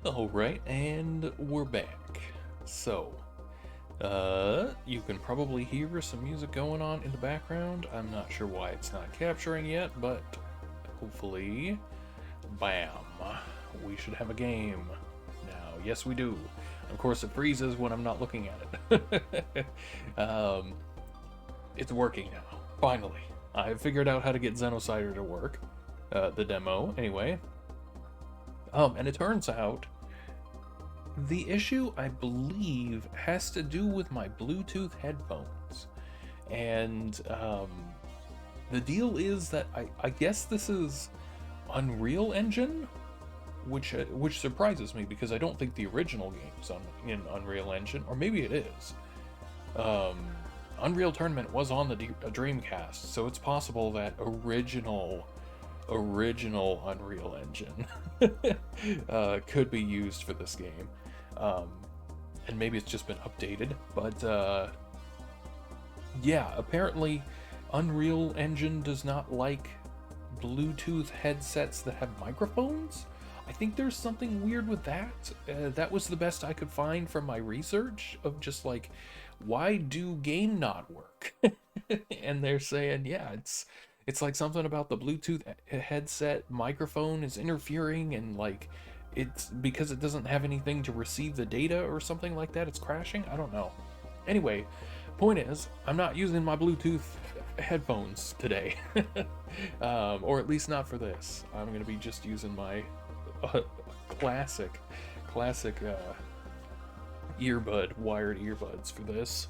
Alright, and we're back. So, you can probably hear some music going on in the background. I'm not sure why it's not capturing yet, but hopefully, bam, we should have a game now. Yes, we do. Of course, it freezes when I'm not looking at it. It's working now, finally. I figured out how to get Xenocider to work, the demo, anyway. And it turns out the issue, I believe, has to do with my Bluetooth headphones. And the deal is that I guess this is Unreal Engine, which surprises me because I don't think the original game's in Unreal Engine, or maybe it is. Um, Unreal Tournament was on the Dreamcast, so it's possible that original Unreal Engine could be used for this game. Um, and maybe it's just been updated, but yeah, apparently Unreal Engine does not like Bluetooth headsets that have microphones. I think there's something weird with that. That was the best I could find from my research of just like, why do game not work? And they're saying, yeah, it's like something about the Bluetooth headset microphone is interfering, and like it's because it doesn't have anything to receive the data or something like that. It's crashing. I don't know. Anyway, point is, I'm not using my Bluetooth headphones today, or at least not for this. I'm gonna be just using my uh, classic wired earbuds for this.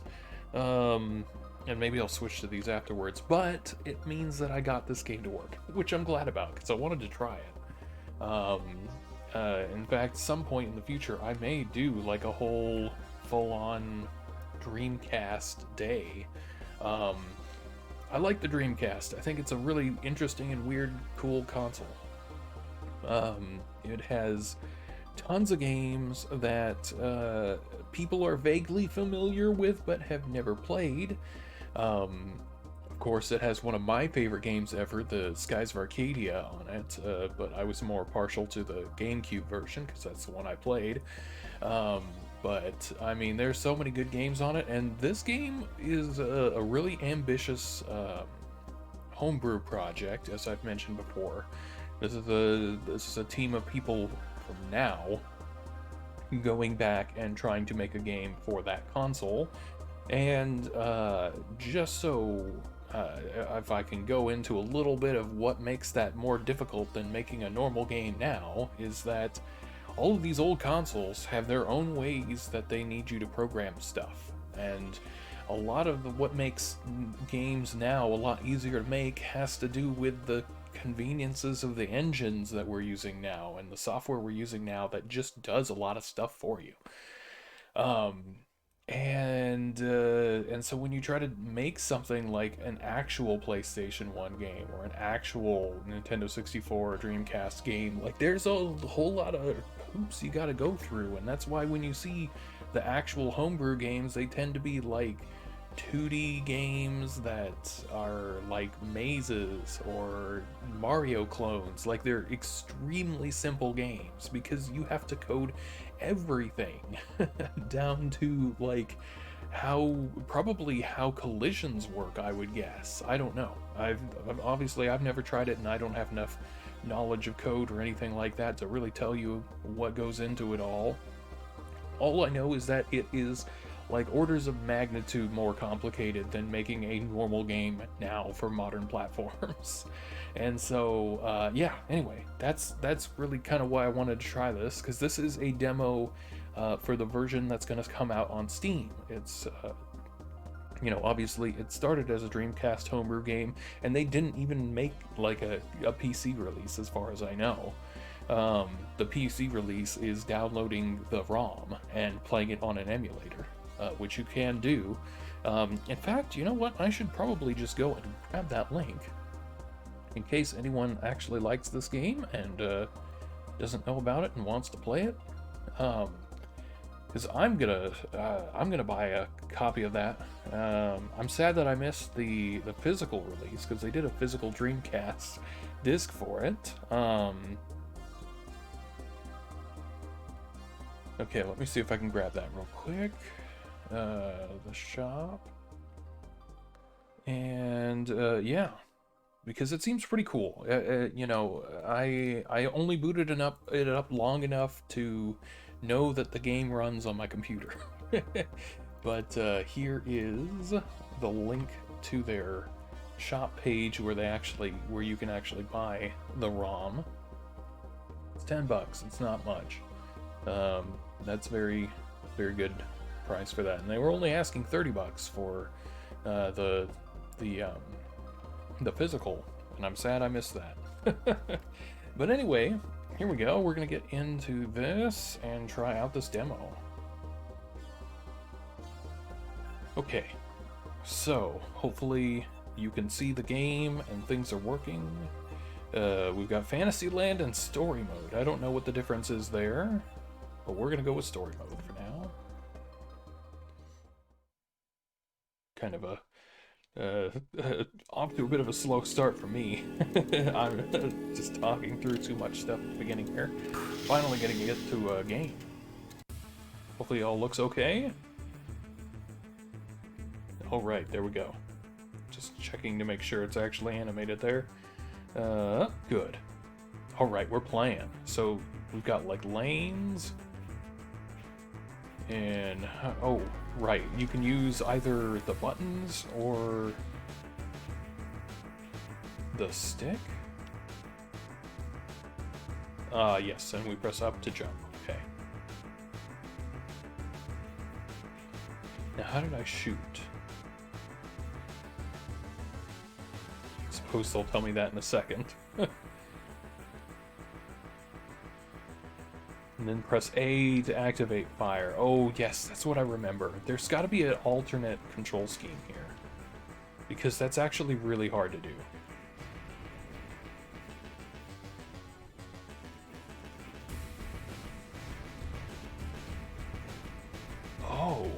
And maybe I'll switch to these afterwards, but it means that I got this game to work, which I'm glad about because I wanted to try it. In fact, some point in the future, I may do like a whole full-on Dreamcast day. Um, I like the Dreamcast. I think it's a really interesting and weird, cool console. It has tons of games that people are vaguely familiar with but have never played. Of course, it has one of my favorite games ever, the Skies of Arcadia, on it, but I was more partial to the GameCube version because that's the one I played. But I mean, there's so many good games on it, and this game is a really ambitious homebrew project, as I've mentioned before. This is a team of people from now going back and trying to make a game for that console. And just so if I can go into a little bit of what makes that more difficult than making a normal game now, is that all of these old consoles have their own ways that they need you to program stuff. And a lot of what makes games now a lot easier to make has to do with the conveniences of the engines that we're using now and the software we're using now that just does a lot of stuff for you. Um, and so when you try to make something like an actual PlayStation 1 game or an actual Nintendo 64 or Dreamcast game, like there's a whole lot of hoops you got to go through, and that's why when you see the actual homebrew games, they tend to be like 2D games that are like mazes or Mario clones. Like they're extremely simple games because you have to code everything down to like how collisions work, I would guess. I don't know. I've never tried it, and I don't have enough knowledge of code or anything like that to really tell you what goes into it all. All I know is that it is like orders of magnitude more complicated than making a normal game now for modern platforms. And so, yeah, anyway, that's really kind of why I wanted to try this, because this is a demo for the version that's going to come out on Steam. It's, obviously it started as a Dreamcast homebrew game, and they didn't even make like a PC release as far as I know. The PC release is downloading the ROM and playing it on an emulator, which you can do. In fact, you know what? I should probably just go and grab that link in case anyone actually likes this game and doesn't know about it and wants to play it. Because I'm gonna buy a copy of that. I'm sad that I missed the physical release because they did a physical Dreamcast disc for it. Okay, let me see if I can grab that real quick. The shop. And yeah, because it seems pretty cool. You know, I only booted it up long enough to know that the game runs on my computer. But here is the link to their shop page where you can actually buy the ROM. It's $10. It's not much. That's very good price for that. And they were only asking $30 for the physical, and I'm sad I missed that. But anyway, here we go. We're gonna get into this and try out this demo. Okay, so hopefully you can see the game and things are working. We've got Fantasyland and Story Mode. I don't know what the difference is there, but we're gonna go with Story Mode for now. Kind of off to a bit of a slow start for me. I'm just talking through too much stuff at the beginning here. Finally getting to get to a game. Hopefully it all looks okay. All right, there we go. Just checking to make sure it's actually animated there. Good. All right, we're playing. So we've got like lanes. And, oh, right, you can use either the buttons or the stick? Yes, and we press up to jump, okay. Now, how did I shoot? I suppose they'll tell me that in a second. And then press A to activate fire. Oh, yes, that's what I remember. There's got to be an alternate control scheme here, because that's actually really hard to do. Oh.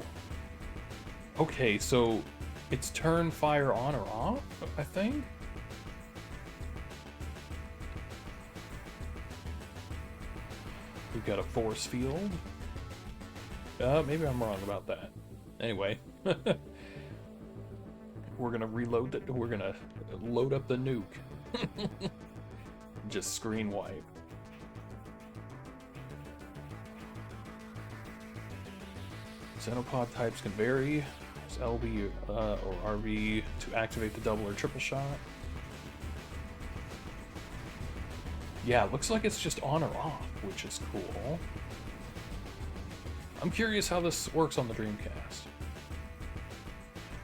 Okay, so it's turn fire on or off, I think? We've got a force field. Maybe I'm wrong about that. Anyway, we're gonna reload it. We're gonna load up the nuke. Just screen wipe. Xenopod types can vary. There's LB or RB to activate the double or triple shot. Yeah, it looks like it's just on or off, which is cool. I'm curious how this works on the Dreamcast.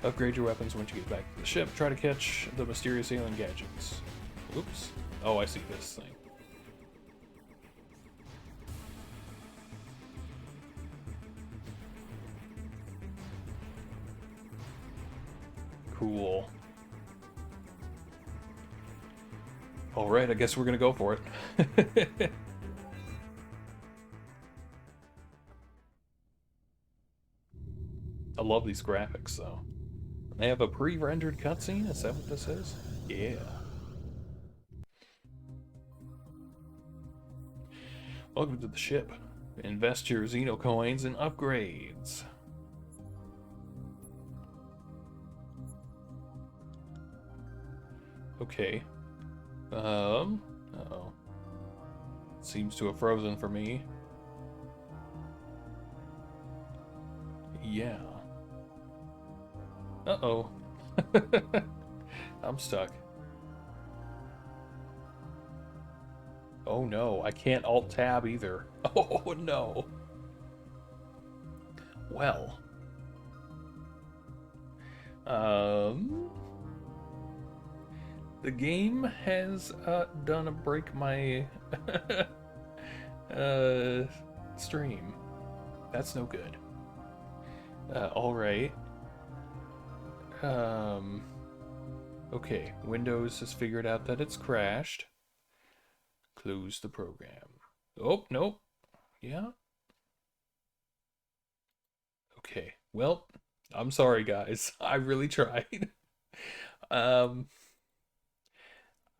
Upgrade your weapons once you get back to the ship. Try to catch the mysterious alien gadgets. Oops. Oh, I see this thing. Cool. Alright, I guess we're gonna go for it. I love these graphics, though. They have a pre-rendered cutscene? Is that what this is? Yeah. Welcome to the ship. Invest your Xeno coins in upgrades. Okay. Uh-oh. Seems to have frozen for me. Yeah. Uh-oh. I'm stuck. Oh no, I can't Alt-Tab either. Oh no. Well. The game has done a break my stream. That's no good. Alright. Okay, Windows has figured out that it's crashed. Close the program. Oh, nope. Yeah. Okay, well, I'm sorry guys. I really tried.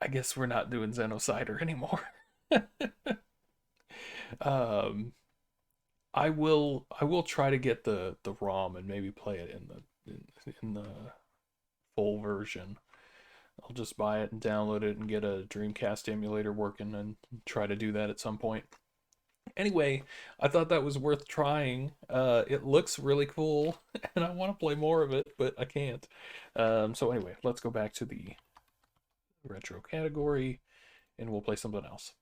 I guess we're not doing Xenocider anymore. I will try to get the ROM and maybe play it in the full version. I'll just buy it and download it and get a Dreamcast emulator working and try to do that at some point. Anyway, I thought that was worth trying. It looks really cool, and I want to play more of it, but I can't. So anyway, let's go back to the retro category, and we'll play something else.